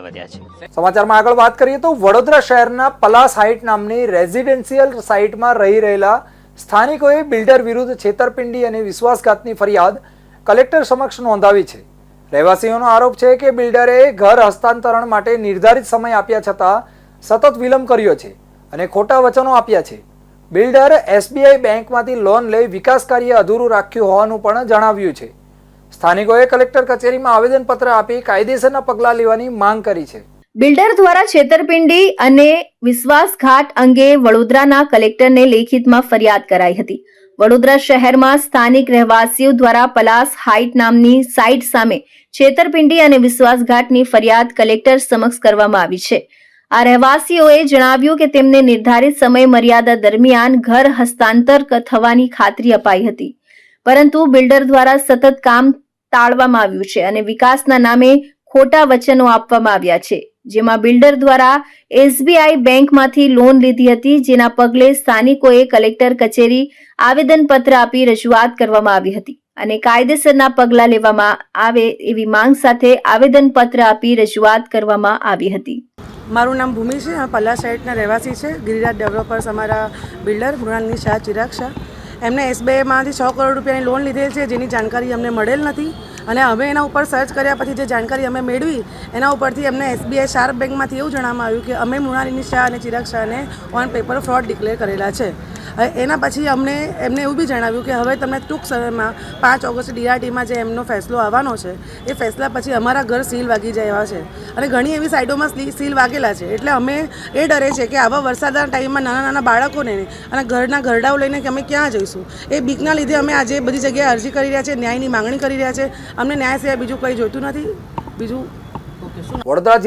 વધ્યા છે। સમાચારમાં આગળ વાત કરીએ તો વડોદરા શહેરના પલાસ હાઇટ નામની રેઝિડેન્શિયલ સાઇટમાં રહી રહેલા સ્થાનિકોએ બિલ્ડર વિરુદ્ધ છેતરપિંડી અને વિશ્વાસઘાતની ફરિયાદ કલેક્ટર સમક્ષ નોંધાવી છે। રહેવાસીઓનો આરોપ છે કે બિલ્ડરે ઘર હસ્તાંતરણ માટે નિર્ધારિત સમય આપ્યા છતાં સતત વિલંબ કર્યો છે અને ખોટા વચનો આપ્યા છે। બિલ્ડર એસબીઆઈ બેંકમાંથી લોન લઈ વિકાસ કાર્ય અધૂરું રાખ્યું હોવાનું પણ જણાવ્યું છે। સ્થાનિકોએ કલેક્ટર કચેરીમાં આવેદનપત્ર આપી કાયદેસરના પગલાં લેવાની માંગ કરી છે। બિલ્ડર દ્વારા છેતરપિંડી અને વિશ્વાસઘાત અંગે વડોદરાના કલેક્ટરને લેખિતમાં ફરિયાદ કરાઈ હતી। વડોદરા શહેરમાં સ્થાનિક રહેવાસીઓ દ્વારા પલાસ હાઇટ નામની સાઇટ સામે છેતરપિંડી અને વિશ્વાસઘાતની ફરિયાદ કલેક્ટર સમક્ષ કરવામાં આવી છે। આ રહેવાસીઓએ જણાવ્યું કે તેમને નિર્ધારિત સમય મર્યાદા દરમિયાન ઘર હસ્તાંતર થવાની ખાતરી અપાઈ હતી, પરંતુ બિલ્ડર દ્વારા સતત કામ ટાળવામાં આવ્યું છે અને વિકાસના નામે ખોટા વચનો આપવામાં આવ્યા છે, જેમાં બિલ્ડર દ્વારા એસબીઆઈ બેંકમાંથી લોન લીધી હતી, જેના પગલે સ્થાનિકોએ કલેક્ટર કચેરી આવેદનપત્ર આપી રજૂઆત કરવામાં આવી હતી અને કાયદેસરના પગલાં લેવામાં આવે એવી માંગ સાથે આવેદનપત્ર આપી રજૂઆત કરવામાં આવી હતી। મારું નામ ભૂમિ છે, પલાસ સાઇટના રહેવાસી છે। ગિરિરાજ ડેવલપર્સ અમારા બિલ્ડર મૃણાલની શાહ, ચિરાગ શાહ, એમને એસબીઆઈમાંથી 6 કરોડ રૂપિયાની લોન લીધેલ છે, જેની જાણકારી અમને મળેલ નથી અને અમે એના ઉપર સર્ચ કર્યા પછી જે જાણકારી અમે મેળવી એના ઉપરથી અમને એસબીઆઈ શાર્પ બેંકમાંથી એવું જણાવવામાં આવ્યું કે અમે મૃણાલિની શાહ અને ચિરાગ શાહને ઓન પેપર ફ્રોડ ડિક્લેર કરેલા છે। એના પછી એમને એવું બી જણાવ્યું કે હવે તમને ટૂંક સમયમાં 5 ઓગસ્ટ ડીઆરટીમાં જે એમનો ફેસલો આવવાનો છે એ ફેસલા પછી અમારા ઘર સીલ વાગી જાય એવા છે અને ઘણી એવી સાઇડોમાં સીલ વાગેલા છે। એટલે અમે એ ડરે છે કે આવા વરસાદના ટાઈમમાં નાના બાળકોને અને ઘરના ઘરડાઓ લઈને કે અમે ક્યાં જઈશું, એ બીકના લીધે અમે આજે બધી જગ્યાએ અરજી કરી રહ્યા છીએ, ન્યાયની માંગણી કરી રહ્યા છીએ। અમને ન્યાય સિવાય બીજું કંઈ જોઈતું નથી। વડોદરા